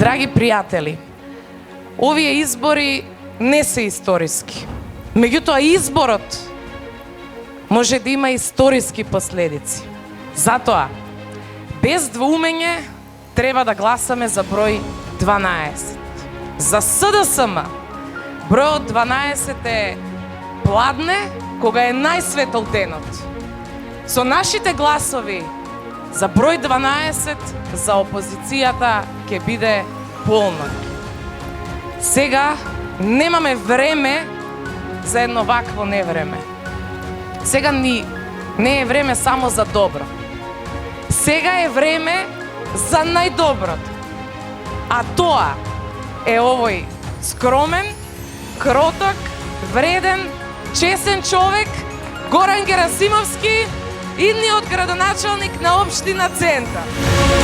Драги пријатели, овие избори не се историски. Меѓутоа, изборот може да има историски последици. Затоа, без двоумење, треба да гласаме за број 12. За СДСМ, бројот 12 е пладне кога е најсветол денот. Со нашите гласови за број 12 за опозицијата ќе биде полнок. Сега немаме време за едно вакво невреме. Сега не е време само за добро. Сега е време за најдоброто. А тоа е овој скромен, кроток, вреден, чесен човек, Горан Герасимовски, идниот градоначалник на општина Центар.